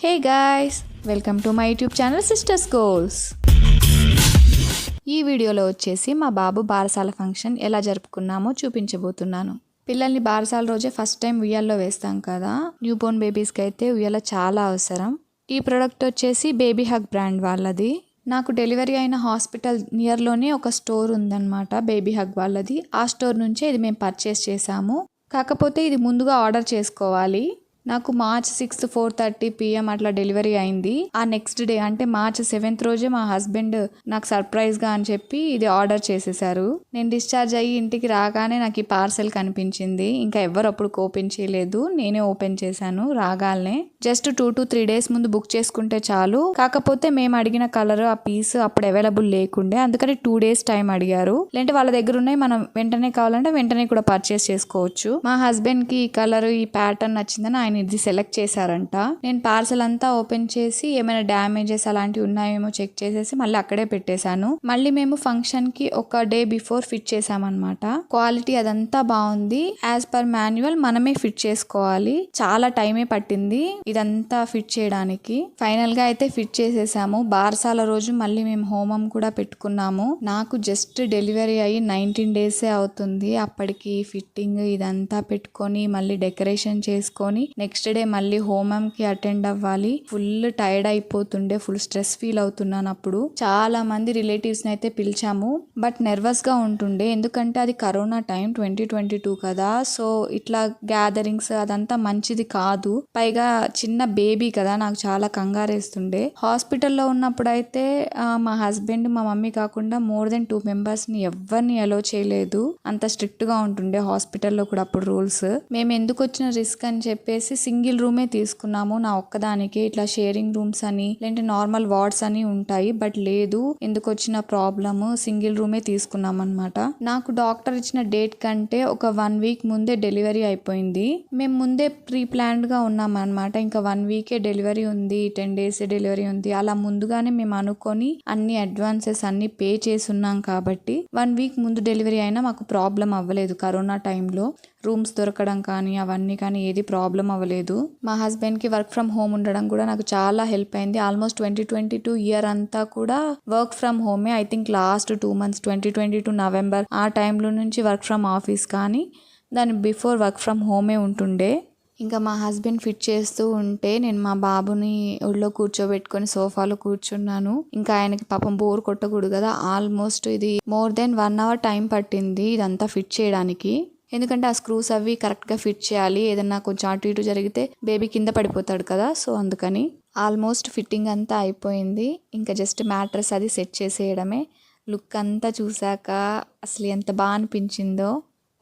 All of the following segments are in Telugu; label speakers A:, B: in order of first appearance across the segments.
A: Hey guys, welcome to my YouTube channel sisters goals. ఈ వీడియోలో వచ్చేసి మా బాబు బారసాల ఫంక్షన్ ఎలా జరుపుకున్నామో చూపించబోతున్నాను. పిల్లల్ని బారసాల రోజే ఫస్ట్ టైం ఉయ్యాల్లో వేస్తాం కదా. న్యూ బోర్న్ బేబీస్కి అయితే ఉయ్యాల చాలా అవసరం. ఈ ప్రోడక్ట్ వచ్చేసి బేబీ హగ్ బ్రాండ్ వాళ్ళది. నాకు డెలివరీ అయిన హాస్పిటల్ నియర్లోనే ఒక స్టోర్ ఉందన్నమాట, బేబీ హగ్ వాళ్ళది. ఆ స్టోర్ నుంచే ఇది మేము పర్చేస్ చేసాము. కాకపోతే ఇది ముందుగా ఆర్డర్ చేసుకోవాలి. నాకు మార్చ్ 6 4:30 PM అట్లా డెలివరీ అయింది. ఆ నెక్స్ట్ డే అంటే మార్చ్ 7th రోజే మా హస్బెండ్ నాకు సర్ప్రైజ్గా అని చెప్పి ఇది ఆర్డర్ చేసేసారు. నేను డిశ్చార్జ్ అయ్యి ఇంటికి రాగానే నాకు ఈ పార్సెల్ కనిపించింది. ఇంకా ఎవరు అప్పుడు ఓపెన్ చేయలేదు, నేనే ఓపెన్ చేశాను రాగానే. జస్ట్ 2 to 3 days ముందు బుక్ చేసుకుంటే చాలు. కాకపోతే మేము అడిగిన కలర్ ఆ పీస్ అప్పుడు అవైలబుల్ లేకుండే, అందుకని 2 days టైం అడిగారు. లేదంటే వాళ్ళ దగ్గర ఉన్నాయి, మనం వెంటనే కావాలంటే వెంటనే కూడా పర్చేస్ చేసుకోవచ్చు. మా హస్బెండ్ కి ఈ కలర్ ఈ ప్యాటర్న్ నచ్చిందని ఆయన ఇది సెలెక్ట్ చేశారంట. నేను పార్సల్ అంతా ఓపెన్ చేసి ఏమైనా డ్యామేజెస్ అలాంటివి ఉన్నాయేమో చెక్ చేసేసి మళ్ళీ అక్కడే పెట్టేశాను. మళ్ళీ మేము ఫంక్షన్ కి ఒక డే బిఫోర్ ఫిట్ చేసామన్నమాట. క్వాలిటీ అదంతా బాగుంది. యాజ్ పర్ మాన్యువల్ మనమే ఫిట్ చేసుకోవాలి. చాలా టైమే పట్టింది ఇదంతా ఫిట్ చేయడానికి. ఫైనల్ గా అయితే ఫిట్ చేసేసాము. బారసాల రోజు మళ్ళీ మేము హోమం కూడా పెట్టుకున్నాము. నాకు జస్ట్ డెలివరీ అయ్యి 19 days అవుతుంది. అప్పటికి ఫిట్టింగ్ ఇదంతా పెట్టుకొని మళ్ళీ డెకరేషన్ చేసుకొని నెక్స్ట్ డే మళ్ళీ హోమంకి అటెండ్ అవ్వాలి. ఫుల్ టైర్డ్ అయిపోతుండే, ఫుల్ స్ట్రెస్ ఫీల్ అవుతున్నాను. అప్పుడు చాలా మంది రిలేటివ్స్ ని అయితే పిలిచాము. బట్ నర్వస్ గా ఉంటుండే, ఎందుకంటే అది కరోనా టైం 2022 కదా. సో ఇట్లా గ్యాదరింగ్స్ అదంతా మంచిది కాదు. పైగా చిన్న బేబీ కదా, నాకు చాలా కంగారేస్తుండే. హాస్పిటల్లో ఉన్నప్పుడు అయితే మా హస్బెండ్ మా మమ్మీ కాకుండా మోర్ దెన్ 2 members ని ఎవరిని అలో చేయలేదు. అంత స్ట్రిక్ట్ గా ఉంటుండే హాస్పిటల్లో కూడా అప్పుడు రూల్స్. మేము ఎందుకు వచ్చిన రిస్క్ అని చెప్పేసి సింగిల్ రూమే తీసుకున్నాము. నా ఒక్కదానికి ఇట్లా షేరింగ్ రూమ్స్ అని లేదంటే నార్మల్ వార్డ్స్ అని ఉంటాయి, బట్ లేదు, ఎందుకు వచ్చిన ప్రాబ్లమ్ సింగిల్ రూమే తీసుకున్నాం అనమాట. నాకు డాక్టర్ ఇచ్చిన డేట్ కంటే ఒక 1 week ముందే డెలివరీ అయిపోయింది. మేము ముందే ప్రీ ప్లాన్డ్ గా ఉన్నాం అనమాట. ఇంకా 1 week డెలివరీ ఉంది, 10 days డెలివరీ ఉంది, అలా ముందుగానే మేము అనుకొని అన్ని అడ్వాన్సెస్ అన్ని పే చేసి ఉన్నాం కాబట్టి 1 week ముందు డెలివరీ అయినా మాకు ప్రాబ్లం అవ్వలేదు. కరోనా టైంలో రూమ్స్ దొరకడం కానీ అవన్నీ కానీ ఏది ప్రాబ్లం అవ్వలేదు. మా హస్బెండ్ కి వర్క్ ఫ్రమ్ హోమ్ ఉండడం కూడా నాకు చాలా హెల్ప్ అయింది. ఆల్మోస్ట్ 2022 ఇయర్ అంతా కూడా వర్క్ ఫ్రమ్ హోమే. I think last 2 months 2022 November ఆ టైంలో నుంచి వర్క్ ఫ్రమ్ ఆఫీస్ కానీ దాని బిఫోర్ వర్క్ ఫ్రమ్ హోమే ఉంటుండే. ఇంకా మా హస్బెండ్ ఫిట్ చేస్తూ ఉంటే నేను మా బాబుని ఒళ్ళో కూర్చోబెట్టుకొని సోఫాలో కూర్చున్నాను. ఇంకా ఆయనకి పాపం బోర్ కొట్టకూడదు కదా. ఆల్మోస్ట్ ఇది మోర్ దెన్ 1 hour టైం పట్టింది ఇదంతా ఫిట్ చేయడానికి. ఎందుకంటే ఆ స్క్రూస్ అవి కరెక్ట్గా ఫిట్ చేయాలి. ఏదన్నా కొంచెం అటు ఇటు జరిగితే బేబీ కింద పడిపోతాడు కదా. సో అందుకని ఆల్మోస్ట్ ఫిట్టింగ్ అంతా అయిపోయింది. ఇంకా జస్ట్ మ్యాట్రెస్ అది సెట్ చేసేయడమే. లుక్ అంతా చూసాక అసలు ఎంత బాగా అనిపించిందో.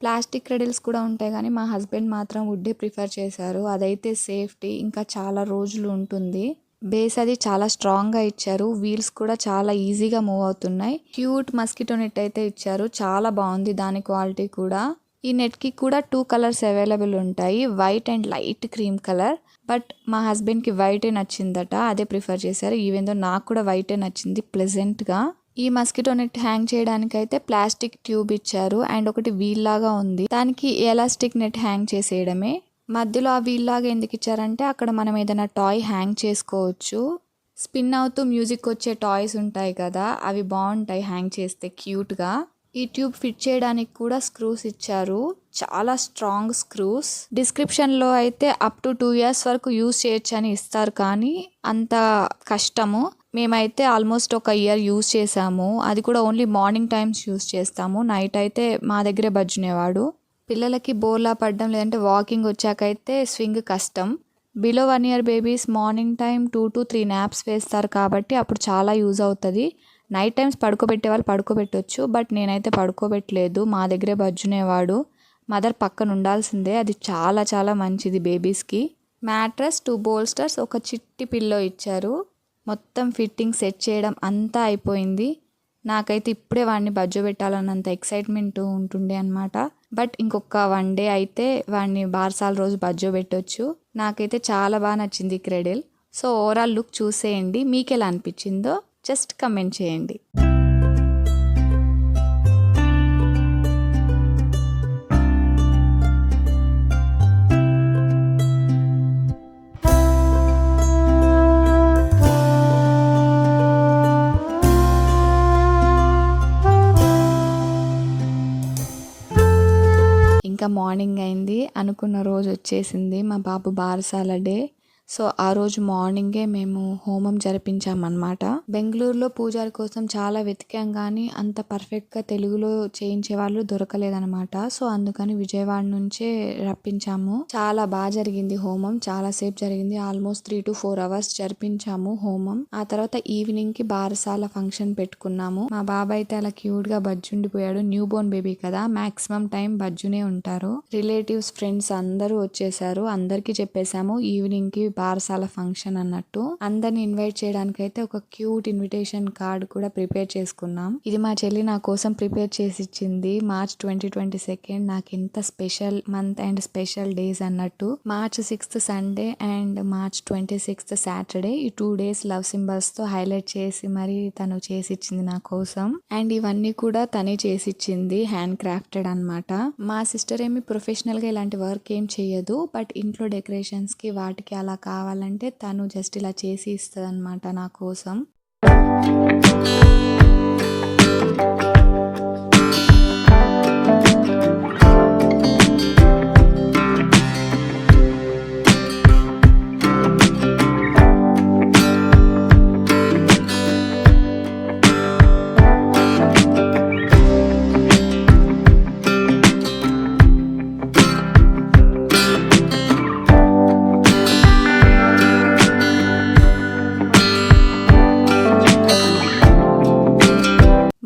A: ప్లాస్టిక్ క్రెడిల్స్ కూడా ఉంటాయి కానీ మా హస్బెండ్ మాత్రం వుడ్డే ప్రిఫర్ చేశారు. అదైతే సేఫ్టీ, ఇంకా చాలా రోజులు ఉంటుంది. బేస్ అది చాలా స్ట్రాంగ్గా ఇచ్చారు. వీల్స్ కూడా చాలా ఈజీగా మూవ్ అవుతున్నాయి. క్యూట్ మస్కిటో నెట్ అయితే ఇచ్చారు, చాలా బాగుంది దాని క్వాలిటీ కూడా. ఈ నెట్కి కూడా 2 colors అవైలబుల్ ఉంటాయి, white and light cream colour. But మా హస్బెండ్కి వైటే నచ్చిందట, అదే ప్రిఫర్ చేశారు. ఈవెన్ దో నాకు కూడా వైటే నచ్చింది ప్లెజెంట్గా. ఈ మస్కిటో నెట్ హ్యాంగ్ చేయడానికి అయితే ప్లాస్టిక్ ట్యూబ్ ఇచ్చారు అండ్ ఒకటి వీల్ లాగా ఉంది. దానికి ఎలాస్టిక్ నెట్ హ్యాంగ్ చేసేయడమే. మధ్యలో ఆ వీల్ లాగా ఎందుకు ఇచ్చారంటే అక్కడ మనం ఏదైనా టాయ్ హ్యాంగ్ చేసుకోవచ్చు. స్పిన్ అవుతూ మ్యూజిక్ వచ్చే టాయ్స్ ఉంటాయి కదా, అవి బాగుంటాయి హ్యాంగ్ చేస్తే క్యూట్గా. ఈ ట్యూబ్ ఫిట్ చేయడానికి కూడా స్క్రూస్ ఇచ్చారు, చాలా స్ట్రాంగ్ స్క్రూస్. డిస్క్రిప్షన్లో అయితే అప్ టు 2 years వరకు యూజ్ చేయొచ్చు అని ఇస్తారు, కానీ అంత కష్టము. మేమైతే ఆల్మోస్ట్ ఒక ఇయర్ యూజ్ చేసాము. అది కూడా ఓన్లీ మార్నింగ్ టైమ్స్ యూజ్ చేస్తాము. నైట్ అయితే మా దగ్గరే బజ్జునేవాడు. పిల్లలకి బోర్లా పడడం లేదంటే వాకింగ్ వచ్చాకైతే స్వింగ్ కష్టం. Below 1 year babies morning time 2 to 3 naps వేస్తారు కాబట్టి అప్పుడు చాలా యూజ్ అవుతుంది. నైట్ టైమ్స్ పడుకోబెట్టే వాళ్ళు పడుకోబెట్టవచ్చు, బట్ నేనైతే పడుకోబెట్టలేదు, మా దగ్గరే బజ్జునేవాడు. మదర్ పక్కన ఉండాల్సిందే, అది చాలా చాలా మంచిది బేబీస్కి. మ్యాట్రస్, 2 bolsters, ఒక చిట్టి పిల్లో ఇచ్చారు. మొత్తం ఫిట్టింగ్ సెట్ చేయడం అంతా అయిపోయింది. నాకైతే ఇప్పుడే వాడిని బజ్జోబెట్టాలన్నంత ఎక్సైట్మెంట్ ఉంటుండే అనమాట. బట్ ఇంకొక 1 day అయితే వాడిని బారసాల రోజు బజ్జోబెట్టొచ్చు. నాకైతే చాలా బాగా నచ్చింది క్రెడిల్. సో ఓవరాల్ లుక్ చూసేయండి, మీకు ఎలా అనిపించిందో జస్ట్ కమెంట్ చేయండి. మార్నింగ్ అయింది. అనుకున్న రోజు వచ్చేసింది మా బాబు బారసాల డే. సో ఆ రోజు మార్నింగే మేము హోమం జరిపించామన్నమాట. బెంగళూరులో పూజారి కోసం చాలా వెతికాం కానీ అంత పర్ఫెక్ట్గా తెలుగులో చేయించే వాళ్ళు దొరకలేదన్నమాట. సో అందుకని విజయవాడ నుంచే రప్పించాము. చాలా బాగా జరిగింది హోమం. చాలా సేపు జరిగింది. ఆల్మోస్ట్ 3 to 4 hours జరిపించాము హోమం. ఆ తర్వాత ఈవినింగ్ కి బారసాల ఫంక్షన్ పెట్టుకున్నాము. మా బాబాయ్ అయితే అలా క్యూట్ గా బజ్జుండిపోయాడు. న్యూ బోర్న్ బేబీ కదా, మాక్సిమం టైం బజ్జునే ఉంటారు. రిలేటివ్స్, ఫ్రెండ్స్ అందరూ వచ్చేసారు. అందరికి చెప్పేసాము ఈవినింగ్ కి బారసాల ఫంక్షన్ అన్నట్టు. అందరిని ఇన్వైట్ చేయడానికి అయితే ఒక క్యూట్ ఇన్విటేషన్ కార్డ్ కూడా ప్రిపేర్ చేసుకున్నాం. ఇది మా చెల్లి నా కోసం ప్రిపేర్ చేసి ఇచ్చింది. March 2022 నాకు ఎంత special month and special days అన్నట్టు. March 6th Sunday and March 26th Saturday, ఈ 2 days లవ్ సింబల్స్ తో హైలైట్ చేసి మరి తను చేసి ఇచ్చింది నా కోసం. అండ్ ఇవన్నీ కూడా తనే చేసి ఇచ్చింది, హ్యాండ్ క్రాఫ్టెడ్ అన్నమాట. మా సిస్టర్ ఏమి ప్రొఫెషనల్ గా ఇలాంటి వర్క్ ఏం చేయదు, బట్ ఇంట్లో డెకరేషన్స్ కి వాటికి అలా కావాలంటే తను జస్ట్ ఇలా చేసి ఇస్తుంది అనమాట నా కోసం.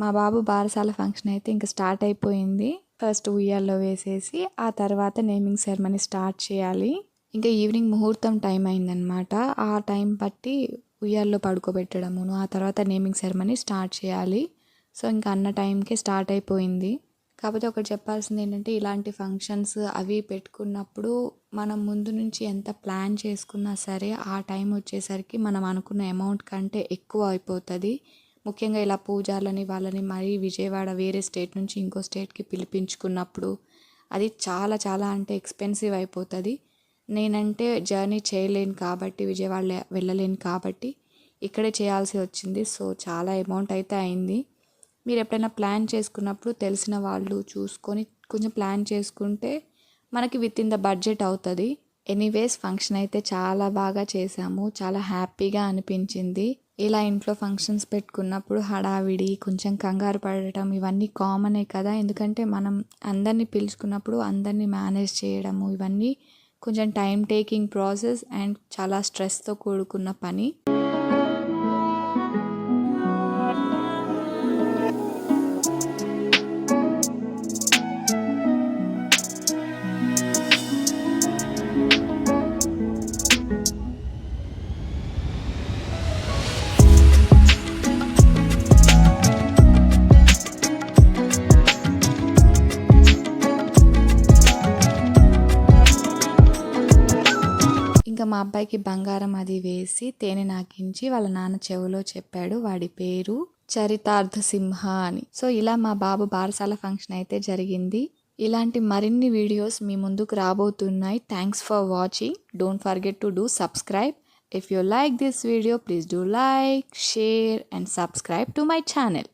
A: మా బాబు బారసాల ఫంక్షన్ అయితే ఇంకా స్టార్ట్ అయిపోయింది. ఫస్ట్ ఉయ్యాల్లో వేసేసి ఆ తర్వాత నేమింగ్ సెరమనీ స్టార్ట్ చేయాలి. ఇంకా ఈవినింగ్ ముహూర్తం టైం అయిందనమాట. ఆ టైం బట్టి ఉయ్యాల్లో పడుకోబెట్టడమును ఆ తర్వాత నేమింగ్ సెరమనీ స్టార్ట్ చేయాలి. సో ఇంకా అన్న టైంకే స్టార్ట్ అయిపోయింది. కాకపోతే ఒకటి చెప్పాల్సింది ఏంటంటే, ఇలాంటి ఫంక్షన్స్ అవి పెట్టుకున్నప్పుడు మనం ముందు నుంచి ఎంత ప్లాన్ చేసుకున్నా సరే ఆ టైం వచ్చేసరికి మనం అనుకున్న అమౌంట్ కంటే ఎక్కువ అయిపోతుంది. ముఖ్యంగా ఇలా పూజాలని వాళ్ళని మరీ విజయవాడ వేరే స్టేట్ నుంచి ఇంకో స్టేట్కి పిలిపించుకున్నప్పుడు అది చాలా చాలా అంటే ఎక్స్పెన్సివ్ అయిపోతుంది. నేనంటే జర్నీ చేయలేను కాబట్టి, విజయవాడ వెళ్ళలేను కాబట్టి ఇక్కడే చేయాల్సి వచ్చింది. సో చాలా అమౌంట్ అయితే అయింది. మీరు ఎప్పుడైనా ప్లాన్ చేసుకున్నప్పుడు తెలిసిన వాళ్ళు చూసుకొని కొంచెం ప్లాన్ చేసుకుంటే మనకి విత్ ఇన్ ద బడ్జెట్ అవుతుంది. ఎనీవేస్ ఫంక్షన్ అయితే చాలా బాగా చేసాము. చాలా హ్యాపీగా అనిపించింది. ఇలా ఇంట్లో ఫంక్షన్స్ పెట్టుకున్నప్పుడు హడావిడి, కొంచెం కంగారు పడటం ఇవన్నీ కామనే కదా. ఎందుకంటే మనం అందరినీ పిలుచుకున్నప్పుడు అందరినీ మేనేజ్ చేయడము ఇవన్నీ కొంచెం టైం టేకింగ్ ప్రాసెస్ అండ్ చాలా స్ట్రెస్తో కూడుకున్న పని. ఇంకా మా అబ్బాయికి బంగారం అది వేసి తేనె నాకించి వాళ్ళ నాన్న చెవిలో చెప్పాడు. వాడి పేరు చరితార్థ సింహ అని. సో ఇలా మా బాబు బారసాల ఫంక్షన్ అయితే జరిగింది. ఇలాంటి మరిన్ని వీడియోస్ మీ ముందుకు రాబోతున్నాయి. Thanks for watching. Don't forget to do subscribe. If you like this video, please do like, share and subscribe to my channel.